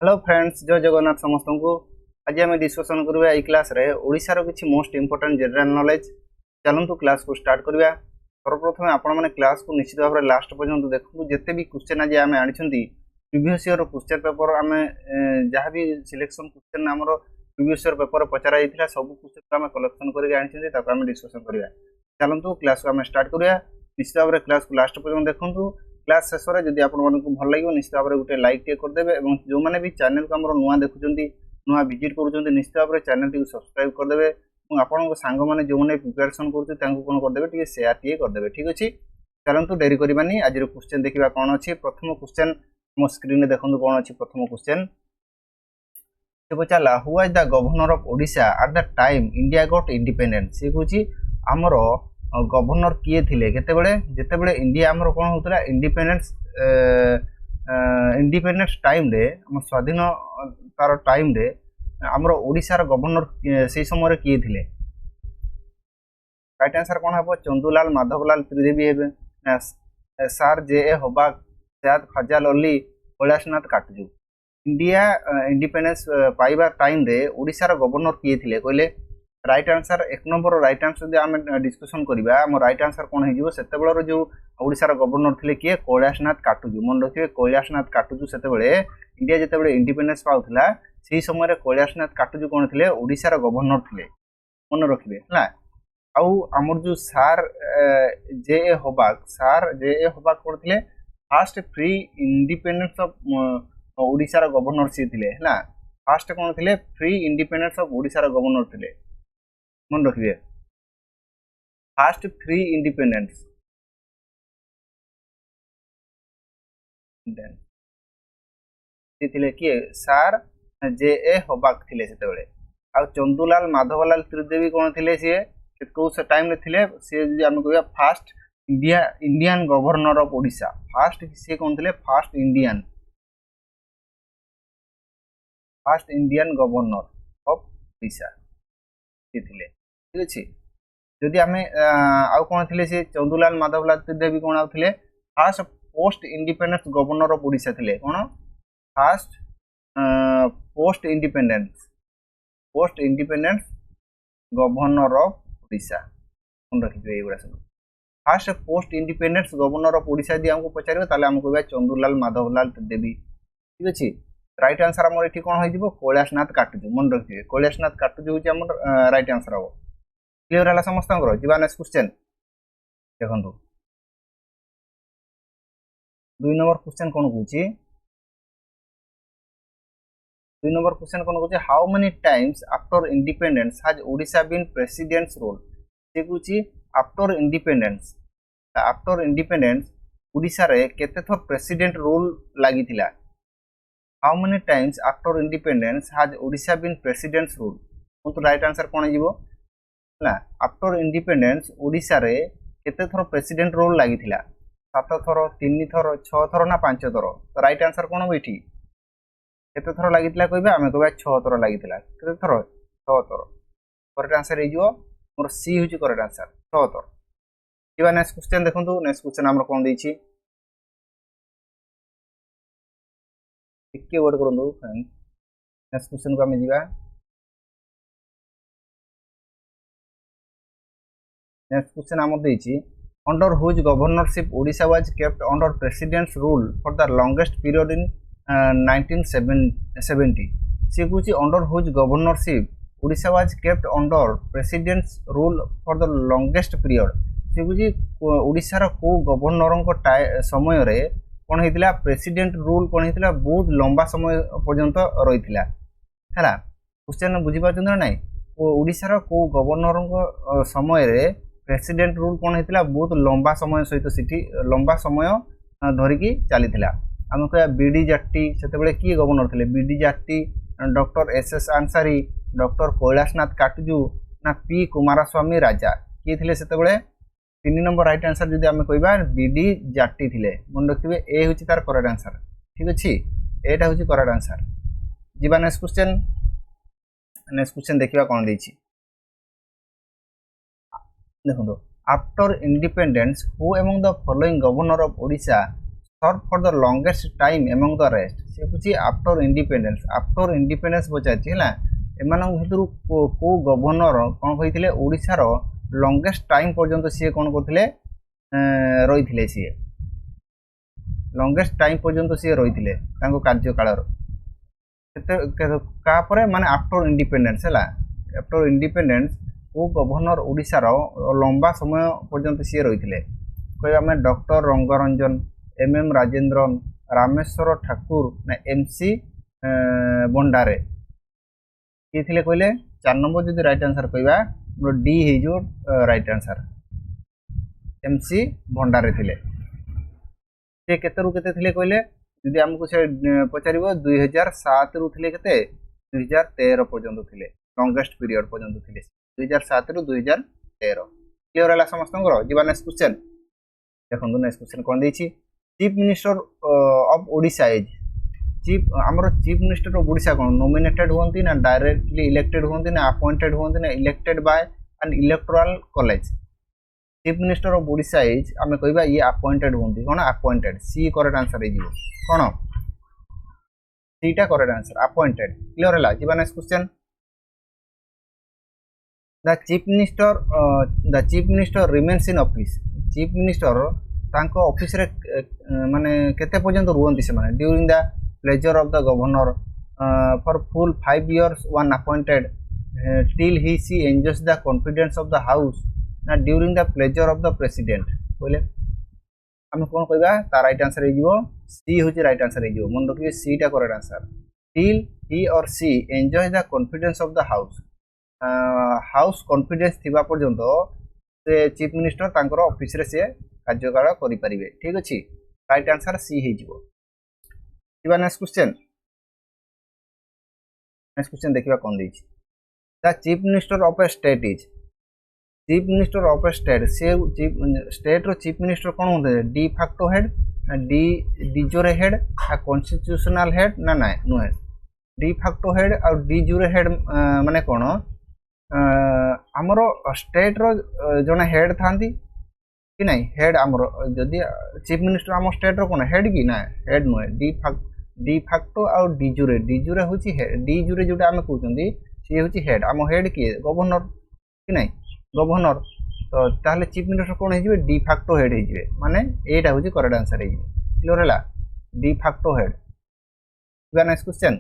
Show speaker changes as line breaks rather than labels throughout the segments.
Hello friends, जय जगन्नाथ समस्त को। आज आम डिस्कसन करवा ये क्लास रे ओडिशार किसी मोस्ट इंपोर्टेंट जनरल नॉलेज। चलतु क्लास को स्टार्ट करवा। सर्वप्रथम आपण मैंने क्लास को निश्चित भाव में लास्ट पर्यंत देखु। जिते भी क्वेश्चन आज आम आनी प्रीवियस ईयर क्वेश्चन पेपर आम जहाँ भी सिलेक्शन क्वेश्चन आम प्रीवियस ईयर पेपर पचरा सब क्वेश्चन आम कलेक्शन करके डिस्कसन करवा। चलतु क्लास को आम स्टार्ट करवा। निश्चित भाव में क्लास को लास्ट पर्यंत देखूँ। क्लास शेष में जब आपको भल लगे निश्चित भाव में गोटे लाइक टे करदे। जो मैंने भी चैनल को आम नुआ देखुं नुआ विजिट कर निश्चित भाव में चैनल टी सब्सक्राइब करदे। आपण सांग मैंने जो मैंने प्रिपेरेसन कौन करदे शेयर टे करदे। ठीक अच्छे, चलतु डेरी करवानी। आज क्वेश्चन देखा कौन अच्छी। प्रथम क्वेश्चन मो स्क्रीन देखो कौन अच्छी। प्रथम क्वेश्चन से पचारा who was the governor of Odisha at the time India got independence. सी कौन आमर गवर्नर किए थिले केतेबेले जेतेबेले इंडिया आमर कौन होता इंडिपेंडेंस टाइम रे आम स्वाधीन तार टाइम रे आमर ओडिशार गवर्नर से समय किए थिले। राइट आंसर कौन हम? चंदुलाल माधवलाल त्रिदेवी हेबे, Sir J A Hubback, Syed Fazal Ali, Kailashnath Katju. India independence पाइबा टाइम रे ओडिशार गवर्नर किए थिले कहले? राइट आंसर एक नंबर राइट आंसर जो आम डिस्कसन करवा आम राइट आंसर कौन हो सेतेबेलर जो ओडिशार गवर्नर थे किए? कैलाशनाथ काटजू। मन रखिए कैलाशनाथ काटजू सेतेबेले इंडिया जेतेबेले इंडिपेंडेंस पाउथला से समय कैलाशनाथ काटजू कौन थे? ओडिशार गवर्नर थे। मन रखिए है। आउ आमर जो सार जे ए हबाक कौन थे? फास्ट फ्री इंडिपेंडेंस ऑफ ओडिशार गवर्नर सी थे है। फास्ट कौन थे? फ्री इंडिपेंडेंस ऑफ ओडिशार गवर्नर थे। मन रखिए फास्ट फ्री इंडिपेंडेंस किए? सार जे ए हबाक थे से। आ चंदुलाल माधवलाल त्रिदेवी कौन थे? सी कौ टाइम रे थे? सी आम कह first Indian governor of Odisha. First सी कौन थे? First Indian governor of Odisha थे। ठीक अच्छे, जदि आम आउ कौन थे? सी चंदुलाल माधवलाल त्रिदेवी कौन आउ थे? Fast post independence governor of Odisha थे। कौन? Fast post independence governor of Odisha. मन रखिए ये सब fast post independence governor of Odisha यदि आमको पचारे ताले आम कह चंदुलाल माधवलाल त्रिदेवी। ठीक अच्छे, राइट आंसर आम ये कौन हो? कैलाशनाथ काटजू। मन रखिए कैलाशनाथ काटजू हूँ राइट आंसर हम। क्लियर है समस्त? जा नेक्स्ट क्वेश्चन देखो। 2 नंबर क्वेश्चन कौन कौन? 2 नंबर क्वेश्चन कौन कौन? How many times after independence has Odisha been presidents rule. से कौन आफ्टर इंडिपेंडेंस ओडिशा रे केते थर प्रेसिडेंट रोल लगी थिला? How many times after independence has Odisha been presidents rule. तो राइट आंसर कौन हो? आफ्टर इंडिपेंडेंस ओडिशा रे केते थर प्रेसिडेंट रोल लगी थिला? 7 थर, 3 थर, 6 थर ना 5 थर? तो राइट आंसर कौन हो? ये केते थर लगी थिला कहबे? आमे कहबा 6 थर लगी थिला। केते थर? 6 थर। करेक्ट आंसर हो मोर सी होची करेक्ट आंसर 6 थर। जीवा नेक्स्ट क्वेश्चन देखंतु। नेक्स्ट क्वेश्चन हमर कोन देछि एके वर्ड करंतु फ्रेंड। नेक्स्ट क्वेश्चन को हमें जीवा। नेक्स्ट क्वेश्चन हमर देछि under whose governorship Odisha was kept under president's rule for the longest period in 1970। से कुछ under whose governorship Odisha was kept under president's rule for the longest period. से कुछ ओडिशार को गवर्नर समय रे कौन होता प्रेसिडेंट रूल कौन होता बहुत लंबा समय पर्यंत रही है। क्वेश्चन बुझीपार ना ना? ओडिशार को गवर्नर समय रे प्रेसिडेंट रूल कौन होता बहुत लंबा समय सहित सीठी लंबा समय धरिकी चली आम कह बीडी जाट्टी से किए गवर्नर थे? B D Jatti, doctor S Ansari, doctor Kailashnath Katju ना पी कुमारस्वामी राजा किए थे से? 3 नंबर राइट आंसर जब आम कह बीडी जाट्टी थे। मन रखिए ए हूँ तार करेक्ट आंसर। ठीक अच्छे, एटा हूँ करेक्ट आंसर। जीवा नेक्स्ट क्वेश्चन। नेक्स्ट क्वेश्चन देखा कौन देखिए देखो। After independence who among the following governor of Odisha serve for the longest time among the rest से हूँ आफ्टर इंडिपेंडेंस पचार है एमान भितर को गवर्नर कौन कहते ओडिशार लॉन्गेस्ट टाइम पर्यंत सी कौन करते रही सी लॉन्गेस्ट टाइम पर्यंत सी रही कार्यकाल माने आफ्टर इंडिपेंडेंस है आफ्टर इंडिपेंडेंस को गवर्नर ओडिशार लंबा समय पर्यंत सी रही कह आम डॉक्टर रंगरंजन एम राजेंद्रन रामेश्वर ठाकुर ना MC भंडारे किए थे कहले 4 नंबर जो राइट आंसर कहवा डी हो राइट आंसर MC भंडारे थे से केतरु केते थे कहले यदि आमको से पचार 2007 रु थे केते 2013 पर्यंत थे लॉन्गेस्ट पीरियड पर्यंत थे 2007 रु 2013 क्लियर है समस्त जीवा नेक्स्ट क्वेश्चन देखो नेक्स्ट क्वेश्चन कौन देछि chief minister of Odisha is chief minister of Odisha कौन नॉमिनेटेड होती ना डायरेक्टली इलेक्टेड होती ना अपॉइंटेड होती ना elected by N electoral college chief minister of Odisha is आम कहवा ये अपॉइंटेड होती कौन अपॉइंटेड सी करेक्ट आंसर हो कौन सीटा करेक्ट आंसर अपॉइंटेड क्लियर है जीवा next question the chief minister remains in office chief minister तांको ऑफिस रे माने केते पर्यंत रुहंती से माने during the pleasure of the governor for full 5 years one appointed till he she enjoys the confidence of the house ना during the pleasure of the president बोले हम कोन कहबा ता राइट आंसर हो सी होची राइट आंसर हो मन रखिए सी टा करेक्ट आंसर टिल ही और she enjoy the confidence of the house confidence थिबा पर्यंत से चीफ मिनिस्टर तांकर ऑफिस रे से कार्यकाल करि परिबे ठीक अछि राइट आंसर सी हे जिवो जीवा नेक्स्ट क्वेश्चन देखिबा कोन दैछि the chief minister of a state is chief minister of a state से स्टेट रो चीफ मिनिस्टर कोन होते डी फैक्टो हेड ना डी जोरे हेड ना कॉन्स्टिट्यूशनल हेड ना ना नुहे डी फैक्टो हेड और डी जोरे हेड माने कोन आमर स्टेट रो जने हेड थांती कि नहीं हेड आमर जदि चीफ मिनिस्टर आम स्टेट रो कोन हेड कि ना हेड नुहे डी फैक्टो और डी जुरे होची डी जुरे जोटा आम कहउचंदी सी होची हेड आम हेड कि गवर्नर कि नहीं गवर्नर तो ताहले चीफ मिनिस्टर कोन हे डी फैक्टो हेड हे माने एटा होची करेक्ट आंसर हे क्लियर हैला de facto head next question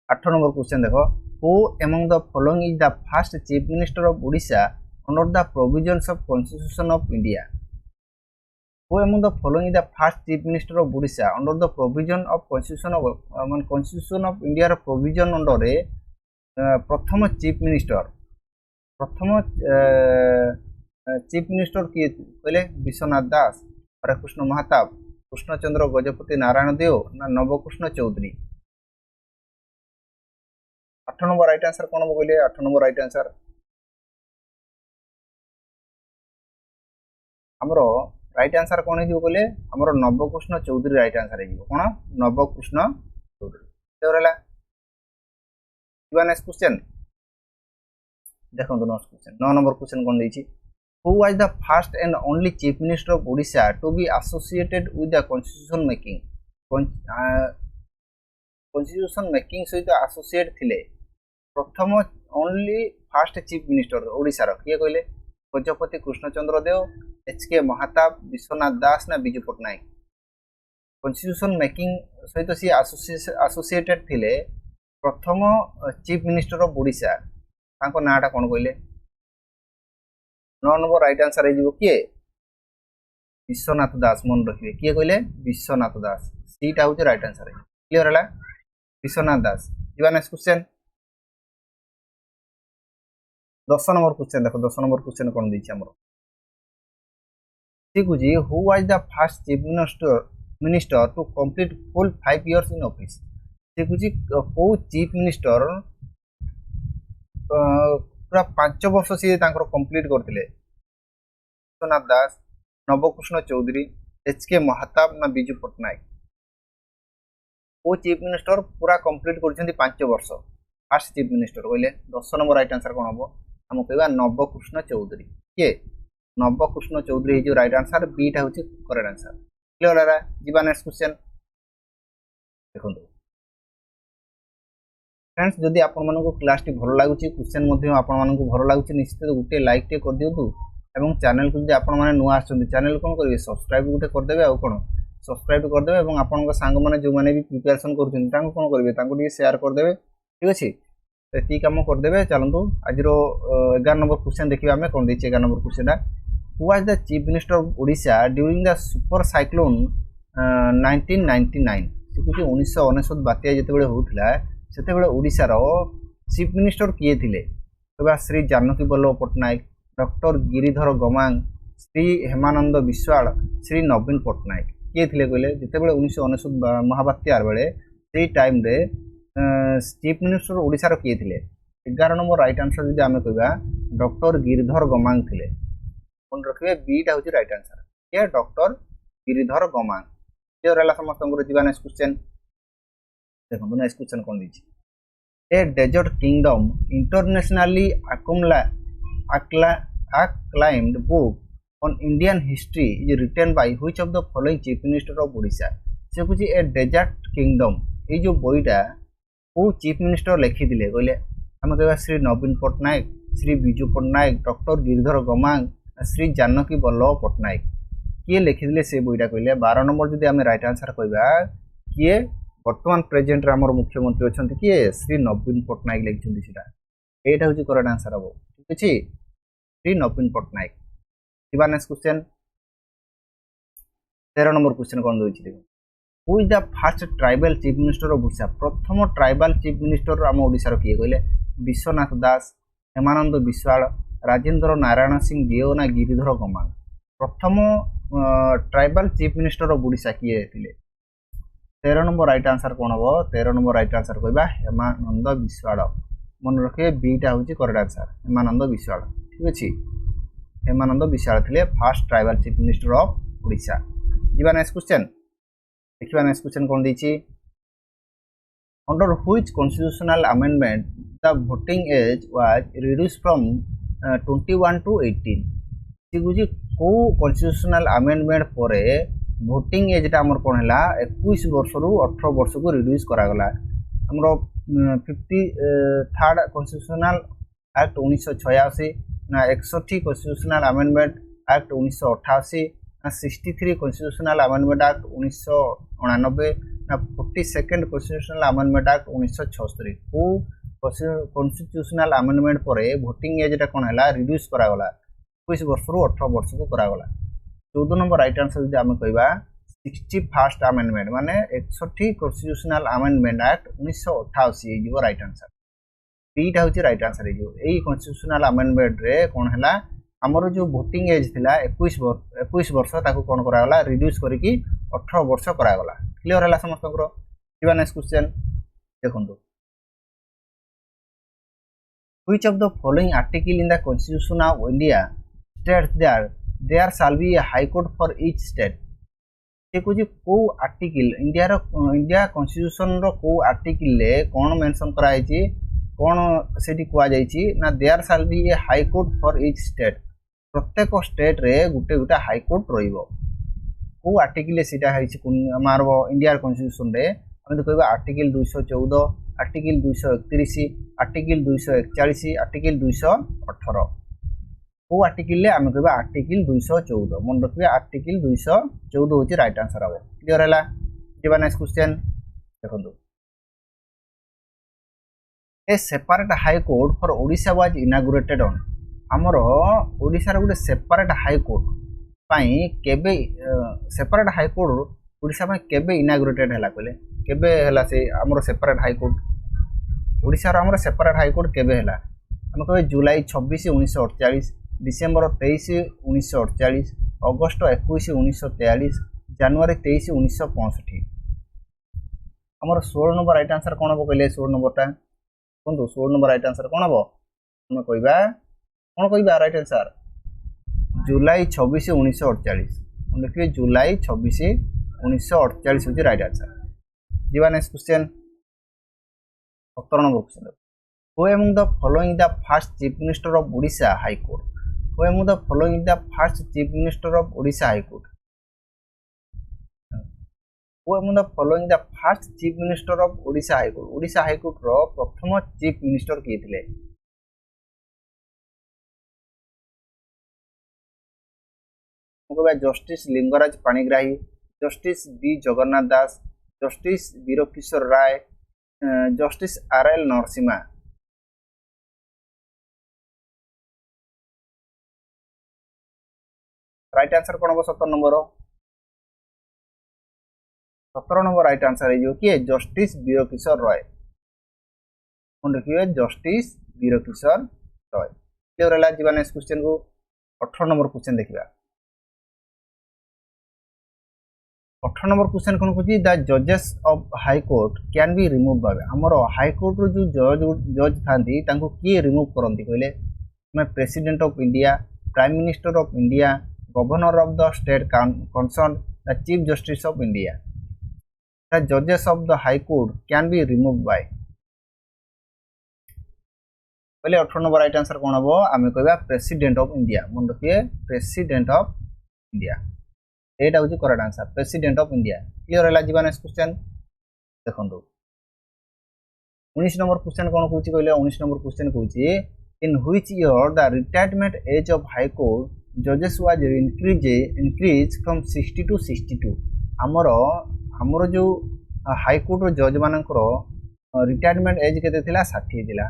8 number question देखो who among the following is the first chief minister of Odisha under the provisions of constitution of India who among the following is the first chief minister of Odisha under the provision of constitution of India रो provision under रे प्रथम chief minister किए कहले विश्वनाथ दास हरेकृष्ण महाताब कृष्णचंद्र गजपति नारायण देव ना Nabakrushna Choudhury 8 number right answer कौन कहले 8 number right answer हमरो right answer कौन हो कहले हमरो नवकृष्ण चौधरी राइट आंसर हो कौन नवकृष्ण चौधरी देवरला नेक्स्ट क्वेश्चन देखो नेक्स्ट क्वेश्चन 9 नंबर क्वेश्चन कौन देछि who was the first and only chief minister of Odisha to be associated with the constitution making सहित एसोसिएट थिले प्रथम only first chief minister Odisha रो किए कहले गजपति कृष्णचंद्र देव HK महाताब विश्वनाथ दास ना बिजू पटनायक कॉन्स्टिट्यूशन मेकिंग सहित सी एसोसिएटेड थिले प्रथम चीफ मिनिस्टर ऑफ ओडिशा तांको नाटा कोन कहले 9 नंबर राइट आंसर हे किए विश्वनाथ दास मन रखिए किए कहले विश्वनाथ दास सीटा होचे राइट आंसर क्लियर हला विश्वनाथ दास जीवा नेक्स्ट क्वेश्चन 10 नंबर क्वेश्चन देखो 10 नंबर क्वेश्चन कोन दैछि हमरो ठीक होजी who was the first chief minister to complete full 5 years in office ठीक होजी को चीफ मिनिस्टर पूरा 5 वर्ष से तांकर कंप्लीट करथिले विश्वनाथ दास नवकृष्ण चौधरी HK महाताब ना बिजू पटनायक वो चीफ मिनिस्टर पूरा कंप्लीट कर 5 वर्ष फर्स्ट चीफ मिनिस्टर कहले 10 नंबर राइट आंसर कौन हम हम कहवा नवकृष्ण चौधरी किए नवकृष्ण चौधरी जो राइट आंसर बीटा हूँ करेक्ट आंसर क्लियर है जीवा नेक्स्ट क्वेश्चन देखो फ्रेंड्स जदि आपण क्लास टी भल लगुच क्वेश्चन भल लगुच निश्चित गोटे लाइक टे कर दिंतु और चैनल को आपण मैंने नुआ चैनल कौन करेंगे सब्सक्राइब गोटे करदे आउ कौन सब्सक्राइब करदे और आपण सांग मैंने जो मैंने भी प्रिपेरेसन करेंगे कौन करेंगे शेयर करदे ठीक अच्छे तो ये कम करदे चलतु आज 11 नंबर क्वेश्चन देखिए आम कौन देखिए 11 number question who was the chief minister of Odisha during the super cyclone 1999 कुछ 1999 बात्या जिते होता से ओडिशार चीफ मिनिस्टर किए थे कहवा श्री जानकी वल्लभ पट्टनायक डॉक्टर गिरिधर गमांग श्री हेमानंद विश्वाल श्री नवीन पट्टनायक किए थे कहले जिते 1999 महाबात्यार बेले से टाइम रे चीफ मिनिस्टर ओडिशार किए थे 11 नंबर राइट आंसर जो आम कह डॉक्टर गिरिधर गमांग थे मन रखिए बीटा हूँ राइट आंसर ये डॉक्टर गिरिधर गमांग क्लियर है समस्त जीवा नेक्स्ट क्वेश्चन देखो नेक्स्ट क्वेश्चन कौन दी a desert kingdom internationally acclaimed book on Indian history is written by which of the following chief minister of Odisha से कुछ ए डेजर्ट किंगडम ये जो बईटा वो चीफ मिनिस्टर लिखी दिले कहले आम कह श्री नवीन पट्टनायक श्री विजु पट्टनायक डॉक्टर गिरिधर गमांग श्री जानकी वल्लभ पट्टनायक किए लिखिदे से बईटा कहले 12 नंबर जदि आम राइट आंसर कहबा किए वर्तमान प्रेजेंट रे हमर मुख्यमंत्री अछंती किए श्री नवीन पट्टनायक लिखिछंती सेटा एटा होची करेक्ट आंसर हबो ठीक अछि श्री नवीन पट्टनायक जीवा नेक्स्ट क्वेश्चन 13 नंबर क्वेश्चन कौन दोछि देखो who is the first tribal chief minister of Odisha प्रथम ट्राइबल चीफ मिनिस्टर आम ओडिशा रो किए कहले विश्वनाथ दास हेमानंद विश्वाल राजेंद्र नारायण सिंह देओ ना गिरिधर गमांग प्रथम tribal chief minister of Odisha किए थिले 13 नंबर राइट आंसर कौन हम 13 नंबर राइट आंसर कहबा हेमानंद विश्वाल मन रखिए बीटा हूँ करेक्ट आंसर हेमानंद विश्वाल ठीक अच्छे हेमानंद विश्वाल थे first tribal chief minister of Odisha जीवा नेक्स्ट क्वेश्चन देखिए नेक्स्ट क्वेश्चन कौन दी under which constitutional amendment the voting age was reduce from 21 to 18 बुझी को कॉन्स्टिट्यूशनल अमेंडमेंट पर वोटिंग एजटा आमर कौन है 21 वर्ष रु 18 वर्ष को रिड्यूस करागला आमर 53rd कॉन्स्टिट्यूशनल एक्ट 1986 ना 61 कॉन्स्टिट्यूशनल अमेंडमेंट एक्ट 1988 ना 63 कॉन्स्टिट्यूशनल अमेंडमेंट एक्ट 1989 ना 42nd कॉन्स्टिट्यूशनल अमेंडमेंट एक्ट 1976 को कॉन्स्टिट्यूशनल अमेंडमेंट पर वोटिंग एजटा कौन है रिड्यूस करागला 21 वर्ष रु 18 वर्ष को करागला 14 नंबर राइट आंसर जो आम कह 61st अमेंडमेंट माने 61 कॉन्स्टिट्यूशनल अमेंडमेंट एक्ट 1988 ये राइट आंसर बीटा हूँ राइट आंसर यही कॉन्स्टिट्यूशनल अमेंडमेंट रे कौन है आमर जो वोटिंग एज थिला 21 वर्ष ताको कौन करागला रिड्यूस करके 18 वर्ष करागला क्लियर है समस्त जीवा नेक्स्ट क्वेश्चन देखो which of the following article in the constitution of India states that there shall be a high court for each state से कुछ को आर्टिकल इंडिया कॉन्स्टिट्यूशन रो को आर्टिकल ले कौन मेंशन कराई छी कौन सेठी कुआ जाई छी ना there shall be a high court for each state प्रत्येक स्टेट रे गुटे गुटे हाई कोर्ट रहिबो को आर्टिकल सेटा है छी हमार इंडिया कॉन्स्टिट्यूशन रे हम तो कहबा आर्टिकल 214 आर्टिकल 231 आर्टिकल 241 आर्टिकल 218 को आर्टिकल ले आम कहबा आर्टिकल 214 मन रखिए आर्टिकल 214 होची राइट आंसर हम क्लियर है जीवा नेक्स्ट क्वेश्चन देखो ए separate high court for Odisha was inaugurated on आमर ओडिशा रो गोटे सेपरेट हाई कोर्ट पाई केबे सेपरेट हाई कोर्ट ओडिशा में केबे इनागुरेटेड हैला कहले केबे हैला से आमर सेपरेट हाई कोर्ट ओडिशा रो आमर सेपरेट हाई कोर्ट केबे हैला हम कहबे जुलाई 26 1948 डिसेम्बर 23 1948 अगस्त 21 1943 जनवरी 23 1965 आमर 16 नंबर राइट आंसर कौन हम कहले 16 नंबरटा देखो 16 नंबर राइट आंसर कौन हम हम कहबा कौन कहबा राइट आंसर जुलाई 26 1948 देखिए जुलाई 26 1948 होची राइट आंसर जीवा next question 17 number question who among the following the first chief minister of Odisha high court Who among the following is the first Chief Minister of Odisha High Court? Who among the following the first Chief Minister of Odisha High Court? Odisha High Court रो प्रथम Chief Minister किए थे justice Lingaraj Panigrahi, justice B Jagannath Das, justice Virkishore Ray, justice R L. Narasimha. Right answer कौन हम 17 number 17 number right answer है किए justice Virkishore Roy. कौन रखिए जस्टिस वीरकिशोर रॉय। क्लियर है जी नेक्स्ट क्वेश्चन को 18 नंबर क्वेश्चन देखिए 18 नंबर क्वेश्चन कौन कहूँ द जजेस of high court can be remove भाव आमर हाई कोर्ट जो जज था किए रिमूव करती कहले मैं president of India, prime minister of India, governor of the state concern, the chief justice of India. The जजेस of the high court can be remove by पहले 18 नंबर राइट आंसर कौन हम आम कह प्रेसिडेंट ऑफ इंडिया। मन रखिए president of India एटा हूँ correct answer president of India. Clear है जी नेक्स्ट क्वेश्चन देखो 19 नंबर क्वेश्चन कौन कहूँ कहले 19 नंबर क्वेश्चन कहूँ in which year the retirement age of high court जजेस वाज इंक्रीज फ्रॉम 60 टू 62। आमर जो हाई कोर्ट जज मानकर रिटायरमेंट एज के 60 थिला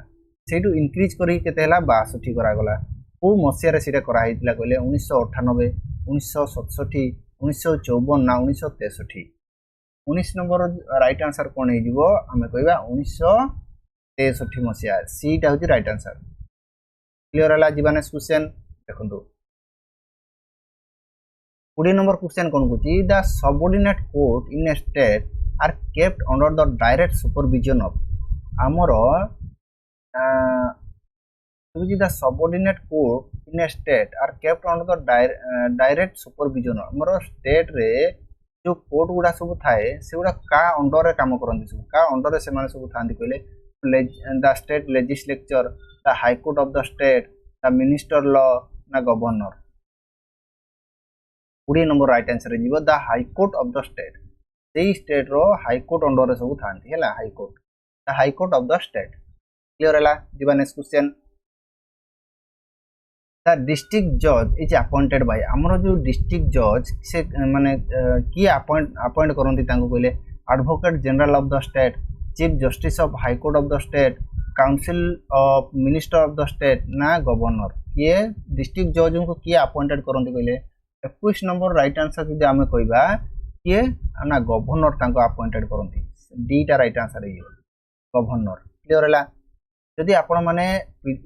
सेठू इंक्रीज करी केते 62 करागला को मसिया से कहले 1998, 1967, 1954 ना 1963। 19 नंबर राइट आंसर कौन हो आम कह 1963 मसीहा सीटा हूँ राइट आंसर। क्लियर है जी नेक्स्ट क्वेश्चन देखो 20 नंबर क्वेश्चन कौन कहूँ the subordinate court in a state are kept under the direct supervision of आमर the subordinate court in a state are kept under the direct supervision आमर state रे जो court गुड़ा सब थाए से गुड़ा का अंडर रे काम करती सब का अंडर रे से माने सब थांती कहले the state legislature, the high court of the state, the minister law ना गवर्नर। 20 नंबर राइट आंसर है the high court of the state से स्टेट रो हाई कोर्ट अंडर रे सब थांती है high court the high court of the state. Clear है जी next question the district जज is appointed by आमर जो डिस्ट्रिक्ट जज से माने किए अपॉइंट करती कहले advocate general of the state, chief justice of high court of the state, council of minister of the state ना गवर्नर। किए डिस्ट्रिक्ट जज को किए अपॉइंटेड करती कहले 21 नंबर राइट आंसर जो आम कहवा किए ना गवर्नर अपॉइंटेड करती दीटा राइट आंसर है गवर्नर। क्लियर है जदि आपण मैंने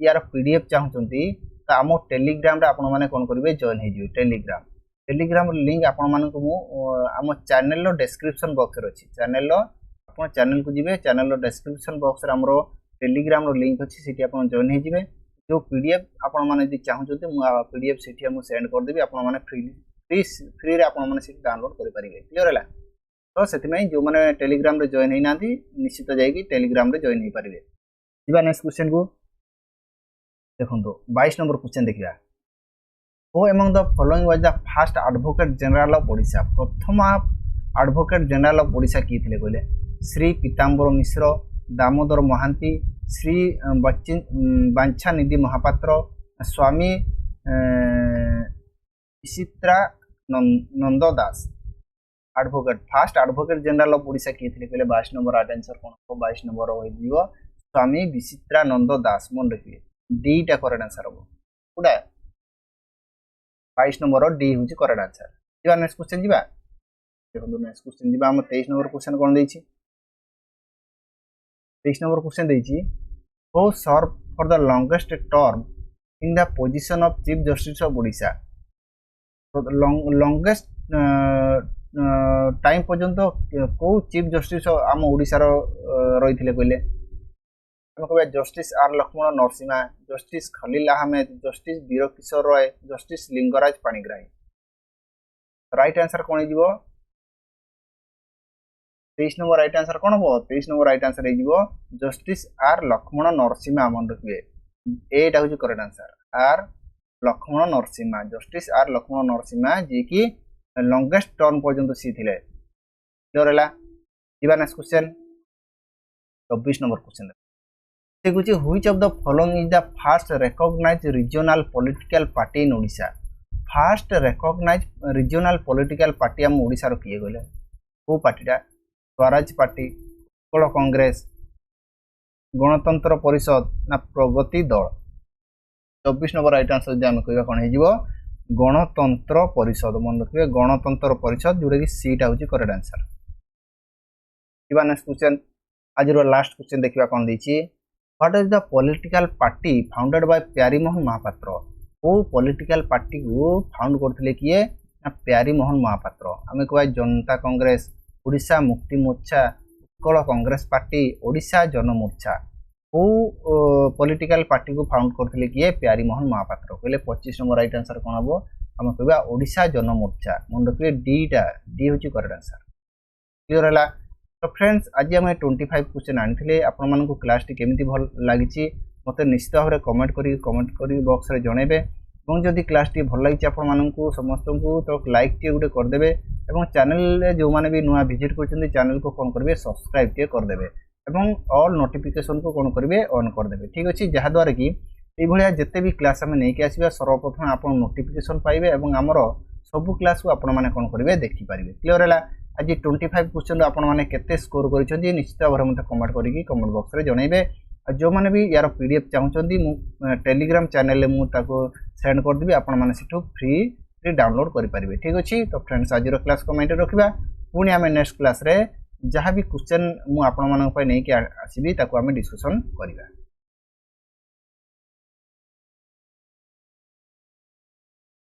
यार पीडीएफ चाहते तो आम टेलीग्राम रे आपण मैंने कौन करेंगे जॉइन हो टेलीग्राम लिंक आपण मानक आम चैनल डिस्क्रिप्शन बॉक्स रे अच्छी चैनल को जी चैनल डिस्क्रिप्शन बॉक्स रे हमरो टेलीग्राम रो लिंक अच्छी सीटी आपण जॉइन हो जो पीडीएफ आपण माने यदि चाहते पीडीएफ सीटी हम सेंड कर देबी आपण माने फ्री रे आपण माने सीटी डाउनलोड कर पारिबे। क्लियर है तो से जो मैंने टेलीग्राम रे जॉइन होना निश्चित जाइए टेलीग्राम रे जॉइन हो पारिबे। जी नेक्स्ट क्वेश्चन को देखो 22 नंबर क्वेश्चन देखिए who among the following was the first advocate general of Odisha प्रथम एडवोकेट जनरल ऑफ ओडिशा किए थे कहले श्री पीताम्बर मिश्र, दामोदर महांती, श्री बांछा निधि Mahapatra, Swami Vichitra Nand Das. Advocate first advocate general of Odisha किए थे कहले 22 नंबर राइट आंसर कौन 22 नंबर हो स्वामी विचित्रानंद दास। मन रखिए डीटा करेक्ट आंसर हम पूरा 22 नंबर डी हूँ करेक्ट आंसर। जी नेक्स्ट क्वेश्चन जी देखो नेक्स्ट क्वेश्चन जी 23 नंबर क्वेश्चन कौन देछि 23 नंबर क्वेश्चन देछि who serve for the longest term in the position of chief justice of Odisha longest time पर्यंत को चीफ जस्टिस आम ओडिशा रही कहले कह justice R Lakshman Narasimha, justice Khalil Ahmed, justice Virkishore Roy, justice Lingaraj Panigrahi. Right answer कौन हो 23 नंबर राइट आंसर कौन हम 23 नंबर राइट आंसर हो जस्टिस आर लक्ष्मण नरसिम्हा। मन रखिए एटा हूँ correct answer R Lakshman Narasimha justice R Lakshman Narasimha ji की लॉन्गेस्ट टर्म पर्यंत सी थिले क्लियर हैला दिबा नेक्स्ट क्वेश्चन 24 नंबर क्वेश्चन देखुची which of the following is the first recognised regional political party in Odisha first recognised regional political party हम ओडिशा रो किए गले को पार्टीटा स्वराज पार्टी उत्कल कांग्रेस गणतंत्र परिषद ना प्रगति दल 24 नंबर राइट आंसर जे हम कहबा कोन हेजिवो गणतंत्र परिषद मन रखिबे गणतंत्र परिषद जोडे कि सीटा होची करेक्ट आंसर दिबा नेक्स्ट क्वेश्चन आज रो लास्ट क्वेश्चन देखिबा कोन दिछि what is the political party founded by Pyarimohan Mahapatra वो पॉलिटिकल पार्टी को फाउंड करथिले किए प्यारीमोहन महापात्र आमे कहबा जनता कांग्रेस ओडिशा मुक्ति मोर्चा उत्कल कांग्रेस पार्टी ओडिशा जनमोर्चा वो पॉलिटिकल पार्टी को फाउंड करथिले किए प्यारीमोहन महापात्र कहले 25 नंबर राइट आंसर कोन हबो हम कहबा ओडिशा जनमोर्चा मन रखिबे डी होची करेक्ट आंसर क्लियर हला तो फ्रेंड्स आज हम 25 क्वेश्चन आनिथिले आपण मानन को क्लास टी केमिति भल लागिछि मते निश्चित भाबरे कमेंट करी बॉक्स रे जणेबे এবং যদি ক্লাসটি ভাল লাগিছে আপনার সমস্তଙ୍କୁ তো লাইকটি গোটে করদেবে এবং চ্যানেল যে মানে বি নয়া ভিজিট করছেন চ্যানেল को কোন করবে সবস্ক্রাইব টি করদেবে এবং অল নোটিফিকেশন को কোন করবে অন করদেবে ঠিক আছে যাহা দ্বারা কি এই ভলিয়া যেতে বি ক্লাস আমি নেকি আসিবা সর্বপ্রথম আপন নোটিফিকেশন পাইবে এবং हमरो सब क्लास को आपण माने कोन करबे देखि पारिबे क्लियर हैला आज 25 क्वेश्चन आपण माने केते स्कोर करिसथि निश्चित भाबरे मते कमेंट करिकि कमेंट बॉक्स रे जणैबे जो माने भी यार पीडीएफ चाहउछन्ती मु टेलीग्राम चैनल ले मु ताको सेंड कर देबी आपण माने सिटू फ्री डाउनलोड करि परिबे ठीक अछि तो फ्रेंड्स आज रो क्लास को मेंटेन रखिबा पुनी हमें नेक्स्ट क्लास रे जहां भी क्वेश्चन मु आपण मानन पय नै कि आसीबी ताको हमें डिस्कशन करिबा।